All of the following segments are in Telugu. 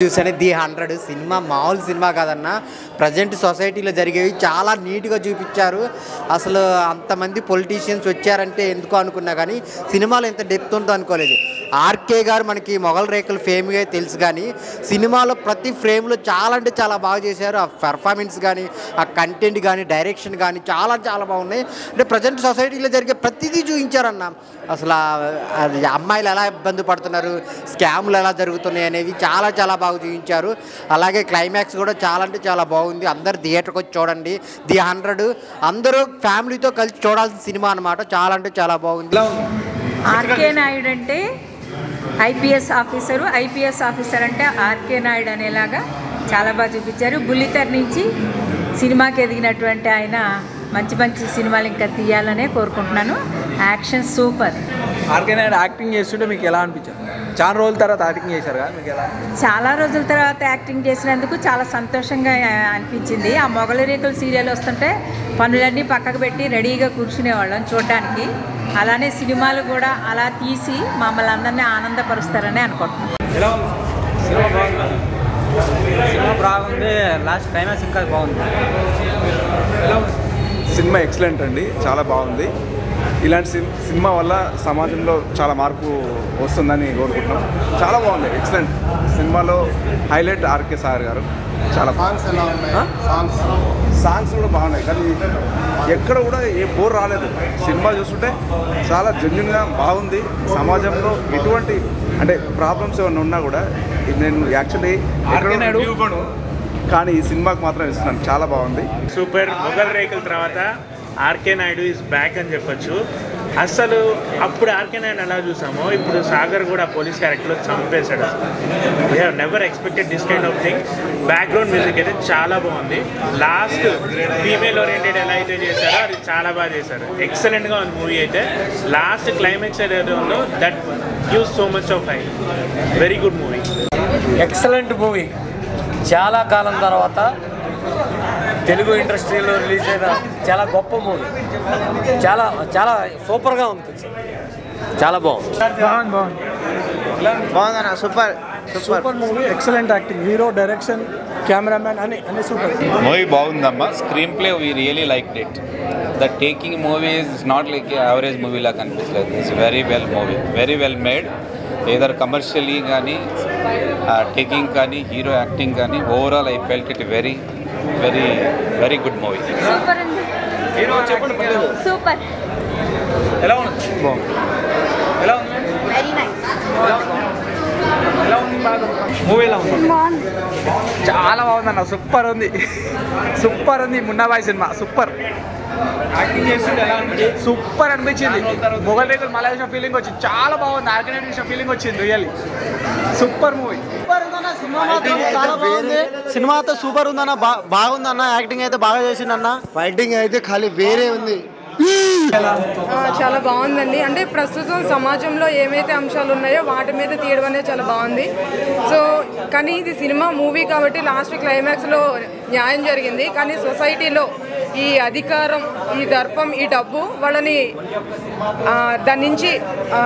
చూసానే ది 100 సినిమా మామూలు సినిమా కాదన్న. ప్రజెంట్ సొసైటీలో జరిగేవి చాలా నీట్గా చూపించారు. అసలు అంతమంది పొలిటీషియన్స్ వచ్చారంటే ఎందుకో అనుకున్నా కానీ సినిమాలో ఎంత డెప్త్ ఉందో అనుకోలేదు. ఆర్కే గారు మనకి మొగల్ రేకులు ఫేమ్గా తెలుసు, కానీ సినిమాలో ప్రతి ఫ్రేమ్లో చాలా అంటే చాలా బాగా చేశారు. ఆ పెర్ఫార్మెన్స్ కానీ, ఆ కంటెంట్ కానీ, డైరెక్షన్ కానీ చాలా చాలా బాగున్నాయి. అంటే ప్రజెంట్ సొసైటీలో జరిగే ప్రతిదీ చూపించారన్న. అసలు అది అమ్మాయిలు ఎలా ఇబ్బంది పడుతున్నారు, స్కామ్లు ఎలా జరుగుతున్నాయి అనేవి చాలా చాలా బాగా చూపించారు. అలాగే క్లైమాక్స్ కూడా చాలా అంటే చాలా బాగుంది. అందరు థియేటర్కి వచ్చి చూడండి. ది 100 అందరూ ఫ్యామిలీతో కలిసి చూడాల్సిన సినిమా అనమాట. చాలా అంటే చాలా బాగుంది. ఆర్కే నాయుడు అంటే ఐపీఎస్ ఆఫీసరు, ఐపీఎస్ ఆఫీసర్ అంటే ఆర్కే నాయుడు అనేలాగా చాలా బాగా చూపించారు. బుల్లితెర నుంచి సినిమాకి ఎదిగినటువంటి ఆయన మంచి మంచి సినిమాలు ఇంకా తీయాలనే కోరుకుంటున్నాను. Action super. RK Naidu acting చేస్తుంటే మీకు ఎలా అనిపించారు? చాలా రోజుల తర్వాత యాక్టింగ్ చేశారు కదా, మీకు ఎలా? చాలా రోజుల తర్వాత యాక్టింగ్ చేసినందుకు చాలా సంతోషంగా అనిపించింది. ఆ మొగలి రేకులు సీరియల్ వస్తుంటే పనులన్నీ పక్కకు పెట్టి రెడీగా కూర్చునేవాళ్ళం చూడడానికి. అలానే సినిమాలు కూడా అలా తీసి మమ్మల్ని అందరినీ ఆనందపరుస్తారని అనుకుంటున్నాం. ఎలా ఉంది సినిమా? బాగుంది, సినిమా బాగుంది. లాస్ట్ క్లైమాక్స్ ఇంకా బాగుంది. ఎలా ఉంది సినిమా? ఎక్సలెంట్ అండి, చాలా బాగుంది. ఇలాంటి సినిమా వల్ల సమాజంలో చాలా మార్పు వస్తుందని కోరుకుంటున్నాం. చాలా బాగుంది, ఎక్సలెంట్. సినిమాలో హైలైట్ ఆర్కే సార్ గారు. చాలా సాంగ్స్ కూడా బాగున్నాయి, కానీ ఎక్కడ కూడా ఏ బోర్ రాలేదు. సినిమా చూస్తుంటే చాలా జెన్యున్గా బాగుంది. సమాజంలో ఎటువంటి అంటే ప్రాబ్లమ్స్ ఏమైనా ఉన్నా కూడా నేను యాక్చువల్లీ ఎక్కడ కానీ ఈ సినిమాకి మాత్రం ఇస్తున్నాను. చాలా బాగుంది, సూపర్. మొగల్ రేకుల తర్వాత ఆర్కే నాయుడు ఈజ్ బ్యాక్ అని చెప్పొచ్చు. అసలు అప్పుడు ఆర్కే నాయుడు ఎలా చూసామో ఇప్పుడు సాగర్ కూడా పోలీస్ క్యారెక్టర్లో చంపేశాడు. We have never expected this kind of thing. Background music అయితే చాలా బాగుంది. లాస్ట్ ఫీమేల్ ఓరియంటెడ్ ఎలా అయితే చేశారో అది చాలా బాగా చేశారు. ఎక్సలెంట్గా ఉంది మూవీ అయితే. లాస్ట్ క్లైమాక్స్ ఏదైతే ఉందో that gives so much of high. Very good movie. Excellent movie. చాలా కాలం తర్వాత తెలుగు ఇండస్ట్రీలో రిలీజ్ అయిన చాలా గొప్ప మూవీ. చాలా చాలా సూపర్గా ఉంది. చాలా బాగుంది. బాగుందన్న. Super super movie. Excellent acting, hero, direction, cameraman అన్ని సూపర్. మూవీ బాగుందమ్మా. Screen play we really like it. The taking movie is not like average movie లాగా కనిపించలేదు. It's very well movie, very well made. Either commercially కానీ, టేకింగ్ కానీ, హీరో యాక్టింగ్ కానీ, overall I felt it very very very good movie. Super ఉంది. హీరో చెప్పండి. సూపర్. ఎలా ఉంది? బాగుంది. ఎలా ఉంది? Very nice. ఎలా ఉంది? మూవీ ఎలా ఉంది? చాలా బాగుందన్న. సూపర్ ఉంది, సూపర్ ఉంది. Munnabhai cinema super. యాక్టింగ్ చేస్తుంటే ఎలా అనిపించింది? సూపర్ అనిపించింది. మొగల్ రేకులు మలై చూసిన ఫీలింగ్ వచ్చింది. చాలా బాగుంది. ఆర్కే నాయుడు చూసిన ఫీలింగ్ వచ్చింది. Really super movie. సినిమా అయితే సూపర్ ఉందన్న, బాగుందన్న. యాక్టింగ్ అయితే బాగా చేసిందన్న. ఫైటింగ్ అయితే ఖాళీ వేరే ఉంది. చాలా బాగుందండి. అంటే ప్రస్తుతం సమాజంలో ఏమైతే అంశాలు ఉన్నాయో వాటి మీద తీయడం అనేది చాలా బాగుంది. సో కానీ ఇది సినిమా మూవీ కాబట్టి లాస్ట్ క్లైమాక్స్లో న్యాయం జరిగింది. కానీ సొసైటీలో ఈ అధికారం, ఈ దర్పం, ఈ డబ్బు వాళ్ళని దాని నుంచి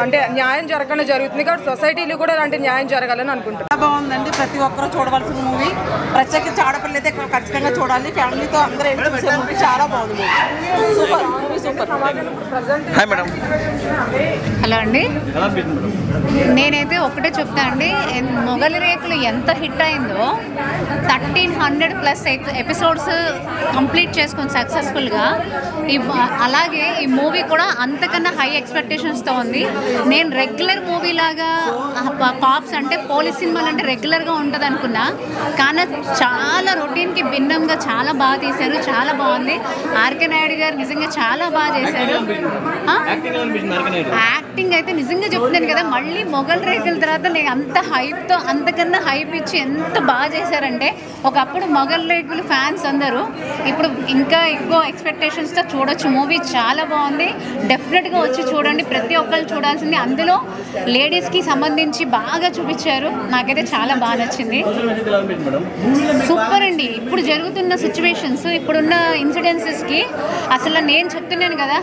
అంటే న్యాయం జరగకుండా జరుగుతుంది. కాబట్టి సొసైటీలో కూడా అలాంటి న్యాయం జరగాలని అనుకుంటున్నాను. బాగుందండి. ప్రతి ఒక్కరూ చూడవలసిన మూవీ. ప్రత్యేకించి ఆడపిల్ల అయితే ఖచ్చితంగా చూడాలి. ఫ్యామిలీతో అందరూ వెళ్ళి చూసే మూవీ. చాలా బాగుంది. Super movie, super. Hi madam. Hello అండి. నేనైతే ఒకటే చెప్తా అండి, మొగలి రేకులు ఎంత హిట్ అయిందో 1300+ ఎపిసోడ్స్ కంప్లీట్ చేసుకుని సక్సెస్ఫుల్గా అలాగే ఈ మూవీ కూడా అంతకన్నా హై ఎక్స్పెక్టేషన్స్తో ఉంది. నేను రెగ్యులర్ మూవీ లాగా కాప్స్ అంటే పోలీస్ సినిమాలు అంటే రెగ్యులర్గా ఉంటుంది అనుకున్నా, కానీ చాలా రొటీన్కి భిన్నంగా చాలా బాగా తీశారు. చాలా బాగుంది. ఆర్కే నాయుడు గారు నిజంగా చాలా బాగా చేశారు. యాక్టింగ్ అయితే నిజంగా చెప్తున్నాను కదా, మళ్ళీ మొగల్ రేకుల తర్వాత నేను అంత హైప్తో అంతకన్నా హైప్ ఇచ్చి ఎంత బాగా చేశారంటే ఒకప్పుడు మొగల్ రేకులు ఫ్యాన్స్ అందరూ ఇప్పుడు ఇంకా ఎక్కువ ఎక్స్పెక్టేషన్స్తో చూడొచ్చు. మూవీ చాలా బాగుంది, డెఫినెట్గా వచ్చి చూడండి. ప్రతి ఒక్కరు చూడాల్సింది. అందులో లేడీస్కి సంబంధించి బాగా చూపించారు. నాకైతే చాలా బాగా నచ్చింది. సూపర్ అండి. ఇప్పుడు జరుగుతున్న సిచ్యువేషన్స్, ఇప్పుడున్న ఇన్సిడెన్సెస్కి అసలు నేను చెప్తున్నాను కదా,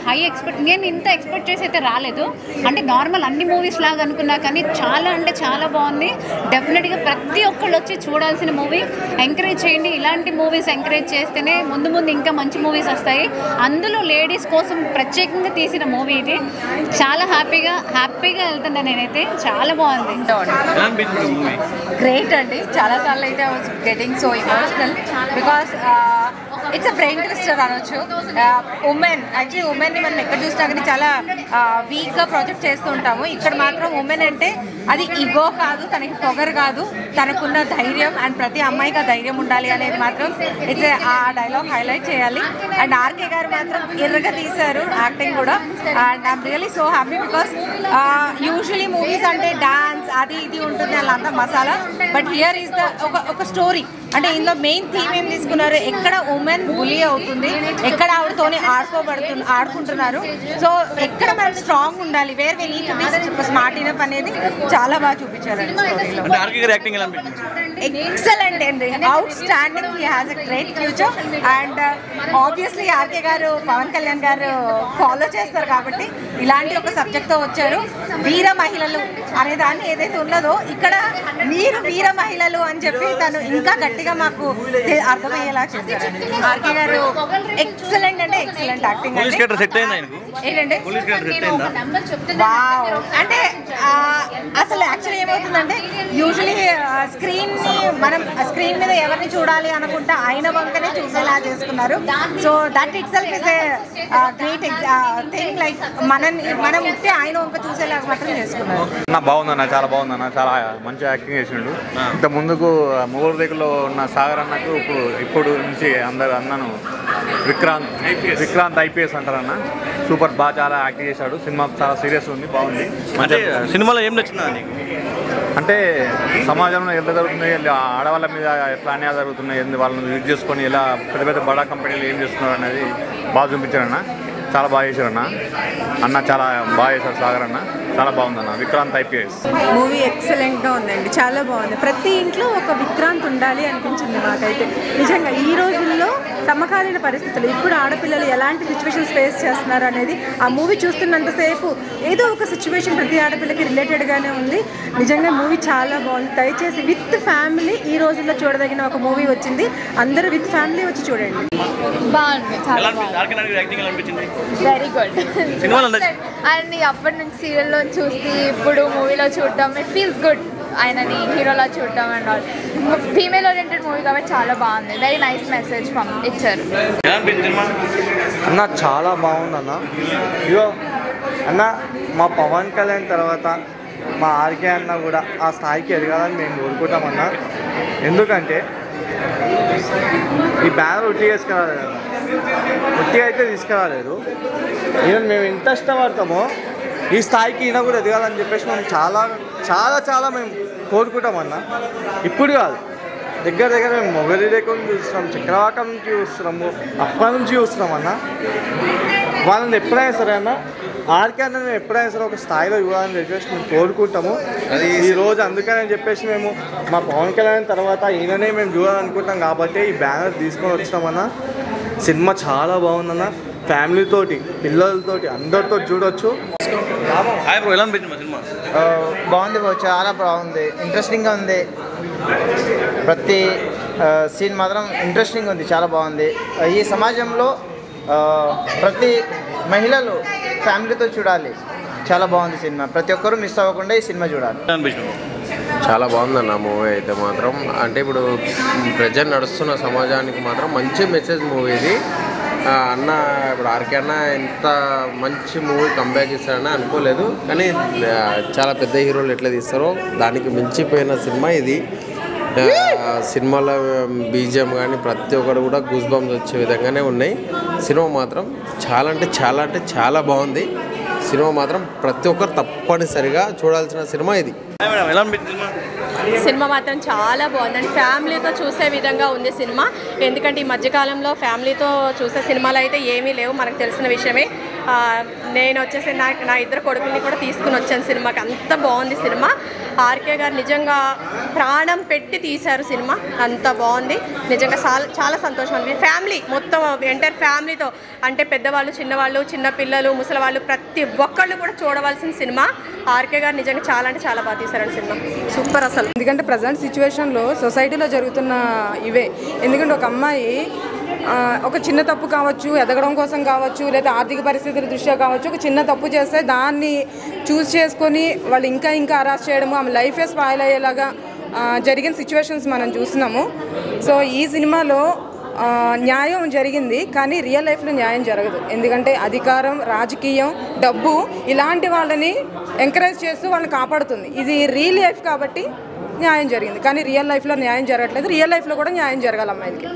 నేను ఇంత ఎక్స్పెక్ట్ చేసి అయితే రాలేదు. అంటే నార్మల్ అన్ని మూవీస్ లాగా అనుకున్నా, కానీ చాలా అంటే చాలా బాగుంది. డెఫినెట్గా ప్రతి ఒక్కళ్ళు వచ్చి చూడాల్సిన మూవీ. ఎంకరేజ్ చేయండి. ఇలాంటి మూవీస్ ఎంకరేజ్ చేస్తేనే ముందు ముందు ఇంకా మంచి మూవీస్ వస్తాయి. అందులో లేడీస్ కోసం ప్రత్యేకంగా తీసిన మూవీ ఇది. చాలా హ్యాపీగా వెళ్తున్నా నేనైతే. చాలా బాగుంది. గ్రేట్ అండి. చాలాసార్లు అయితే I was getting so emotional because it's a brain twister అనొచ్చు. ఉమెన్ని మనం ఎక్కడ చూసినా కానీ చాలా వీక్గా ప్రొజెక్ట్ చేస్తూ ఉంటాము. ఇక్కడ మాత్రం ఉమెన్ అంటే అది ఇగో కాదు, తనకి పొగరు కాదు, తనకున్న ధైర్యం. అండ్ ప్రతి అమ్మాయికి ఆ ధైర్యం ఉండాలి అనేది మాత్రం ఇట్స్ ఆ డైలాగ్ హైలైట్ చేయాలి. అండ్ ఆర్కే గారు మాత్రం ఎర్రగా తీశారు యాక్టింగ్ కూడా. And I'm really so happy because usually movies అంటే డాన్స్ అది ఇది ఉంటుంది అలా అంతా masala. But here is the ఒక స్టోరీ. అంటే ఇందులో మెయిన్ థీమ్ ఏం తీసుకున్నారు, ఎక్కడ ఉమెన్ బులీ అవుతుంది, ఎక్కడ ఆవిడతోనే ఆడుకుంటున్నారు. సో ఎక్కడ మనం స్ట్రాంగ్ ఉండాలి, where we need to be smart enough అనేది చాలా బాగా చూపించారండి స్టోరీలో. ఎక్సలెంట్ అండి, outstanding. He has a great future. And obviously RK గారు పవన్ కళ్యాణ్ గారు ఫాలో చేస్తారు కాబట్టి ఇలాంటి ఒక సబ్జెక్ట్తో వచ్చారు. వీర మహిళలు అనే దాన్ని ఏదైతే ఉన్నదో ఇక్కడ మీరు వీర మహిళలు అని చెప్పి తను ఇంకా గట్టిగా మాకు అర్థమయ్యేలా చేశారు. ఆర్కే గారు ఎక్సలెంట్ అంటే ఎక్సలెంట్ యాక్టింగ్. ఏంటంటే వావ్. అంటే అసలు యాక్చువల్లీ ఏమవుతుందంటే యూజువలీ మనం స్క్రీన్ మీద ఎవరిని చూడాలి అనుకుంటే ఆయన వంకనే చూసేలా చేసుకున్నారు. So that it self is a great thing. Like మనం ఉంటే ఆయన వంక చూసేలా మాత్రం చేసుకున్నారు. బాగుందన్న, చాలా బాగుందన్న, చాలా మంచి యాక్టింగ్ చేసిండు. ఇంత ముందుకు మూడు రేకులో ఉన్న సాగర్ అన్నకు ఇప్పుడు నుంచి అన్నను విక్రాంత్ ఐపీఎస్ అంటారన్న. సూపర్, బాగా చాలా యాక్టింగ్ చేశాడు. సినిమా చాలా సీరియస్ ఉంది, బాగుంది. అంటే సినిమాలో ఏం నచ్చిందా నీకు? అంటే సమాజంలో ఎలా జరుగుతుంది, ఆడవాళ్ళ మీద ఎట్లా అన్యాయాలు జరుగుతున్నాయి, వాళ్ళని యూజ్ చేసుకొని ఎలా పెద్ద పెద్ద బడా కంపెనీలు ఏం చేస్తున్నారు అనేది బాగా చూపించారన్న. చాలా బాగా చేశారన్న. అన్న చాలా బాగా చేశారు. సాగర్ అన్న చాలా బాగుందన్న. విక్రాంత్ ఐపీఎస్ మూవీ ఎక్సలెంట్గా ఉందండి, చాలా బాగుంది. ప్రతి ఇంట్లో ఒక విక్రాంత్ ఉండాలి అనిపించింది నాకైతే. నిజంగా ఈ రోజుల్లో సమకాలీన పరిస్థితులు, ఇప్పుడు ఆడపిల్లలు ఎలాంటి సిచ్యువేషన్స్ ఫేస్ చేస్తున్నారు అనేది ఆ మూవీ చూస్తున్నంతసేపు ఏదో ఒక సిచ్యువేషన్ ప్రతి ఆడపిల్లకి రిలేటెడ్గానే ఉంది. నిజంగా మూవీ చాలా బాగుంది. దయచేసి విత్ ఫ్యామిలీ ఈ రోజుల్లో చూడదగిన ఒక మూవీ వచ్చింది. అందరూ విత్ ఫ్యామిలీ వచ్చి చూడండి. బాగుంది, చాలా వెరీ గుడ్. అండ్ అప్పటి నుంచి సీరియల్లో చూసి ఇప్పుడు మూవీలో చూడటం ఇట్ ఫీల్స్ గుడ్. ఆయనని హీరోలా చూడటం and all. Female oriented movie కాబట్టి చాలా బాగుంది. వెరీ నైస్ మెసేజ్ ఇచ్చారు అన్న. చాలా బాగుంది అన్న. ఇగో అన్న, మా పవన్ కళ్యాణ్ తర్వాత మా ఆర్కే అన్న కూడా ఆ స్థాయికి ఎదగాలని మేము కోరుకుంటామన్నా. ఎందుకంటే ఈ బ్యానర్ ఉట్టి తీసుకురాలేదు కదా, ఉట్టి అయితే తీసుకురాలేదు. ఈవెన్ మేము ఎంత ఇష్టపడతామో ఈ స్థాయికి ఈయన కూడా ఎదగాలని చెప్పేసి మేము చాలా చాలా చాలా మేము కోరుకుంటామన్నా. ఇప్పుడు కాదు, దగ్గర మేము మొగలి రేకుని చూస్తున్నాం, చక్రవాకం నుంచి చూస్తున్నాము, అప్పటి నుంచి చూస్తున్నామన్నా. వాళ్ళని ఎప్పుడైనా సరే అన్న, ఆర్కే అన్న మేము ఎప్పుడైనా సరే ఒక స్థాయిలో ఇవ్వాలని చెప్పేసి మేము కోరుకుంటాము. ఈ రోజు అందుకని చెప్పేసి మేము మా పవన్ కళ్యాణ్ తర్వాత ఈయననే మేము చూడాలనుకుంటాం కాబట్టి ఈ బ్యానర్ తీసుకొని వచ్చినామన్న. సినిమా చాలా బాగుందన్న. ఫ్యామిలీతోటి, పిల్లలతోటి, అందరితో చూడొచ్చు. బాగుంది, చాలా బాగుంది, ఇంట్రెస్టింగ్గా ఉంది. ప్రతి సీన్ మాత్రం ఇంట్రెస్టింగ్ ఉంది, చాలా బాగుంది. ఈ సమాజంలో ప్రతి మహిళలు ఫ్యామిలీతో చూడాలి. చాలా బాగుంది సినిమా. ప్రతి ఒక్కరూ మిస్ అవ్వకుండా ఈ సినిమా చూడాలి. చాలా బాగుందన్న మూవీ అయితే మాత్రం. అంటే ఇప్పుడు ప్రజెంట్ నడుస్తున్న సమాజానికి మాత్రం మంచి మెసేజ్ మూవీ ఇది. అన్న ఇప్పుడు ఆర్కే అన్న ఎంత మంచి మూవీ కంబ్యాక్ ఇస్తారని అనుకోలేదు, కానీ చాలా పెద్ద హీరోలు ఎట్లా తీస్తారో దానికి మించిపోయిన సినిమా ఇది. సినిమాలో బీజిఎం కానీ ప్రతి ఒక్కరు కూడా గూస్ బంప్స్ వచ్చే విధంగానే ఉన్నాయి. సినిమా మాత్రం చాలా అంటే చాలా బాగుంది. సినిమా మాత్రం ప్రతి ఒక్కరు తప్పనిసరిగా చూడాల్సిన సినిమా ఇది. సినిమా మాత్రం చాలా బాగుందండి. ఫ్యామిలీతో చూసే విధంగా ఉంది సినిమా. ఎందుకంటే ఈ మధ్యకాలంలో ఫ్యామిలీతో చూసే సినిమాలు అయితే ఏమీ లేవు, మనకు తెలిసిన విషయమే. నేను వచ్చేసి నా ఇద్దరు కొడుకుల్ని కూడా తీసుకుని వచ్చాను సినిమాకి. అంత బాగుంది సినిమా. ఆర్కే గారు నిజంగా ప్రాణం పెట్టి తీశారు సినిమా. అంత బాగుంది నిజంగా. చాలా సంతోషం ఉంది. ఫ్యామిలీ మొత్తం ఎంటైర్ ఫ్యామిలీతో, అంటే పెద్దవాళ్ళు, చిన్నవాళ్ళు, చిన్నపిల్లలు, ముసలివాళ్ళు, ప్రతి ఒక్కళ్ళు కూడా చూడవలసిన సినిమా. ఆర్కే గారు నిజంగా చాలా అంటే చాలా బాగా తీశారండి సినిమా. సూపర్ అసలు. ఎందుకంటే ప్రజెంట్ సిచ్యువేషన్లో సొసైటీలో జరుగుతున్న ఇవే. ఎందుకంటే ఒక అమ్మాయి ఒక చిన్న తప్పు కావచ్చు, ఎదగడం కోసం కావచ్చు, లేదా ఆర్థిక పరిస్థితుల దృష్ట్యా కావచ్చు, ఒక చిన్న తప్పు చేస్తే దాన్ని చూస్ చేసుకొని వాళ్ళు ఇంకా అరెస్ట్ చేయడము, ఆమె లైఫే స్పాయిల్ అయ్యేలాగా జరిగిన సిచ్యువేషన్స్ మనం చూస్తున్నాము. సో ఈ సినిమాలో న్యాయం జరిగింది, కానీ రియల్ లైఫ్లో న్యాయం జరగదు. ఎందుకంటే అధికారం, రాజకీయం, డబ్బు ఇలాంటి వాళ్ళని ఎంకరేజ్ చేస్తూ వాళ్ళని కాపాడుతుంది. ఇది రియల్ లైఫ్ కాబట్టి న్యాయం జరిగింది, కానీ రియల్ లైఫ్లో న్యాయం జరగట్లేదు. రియల్ లైఫ్లో కూడా న్యాయం జరగాలి అమ్మాయికి.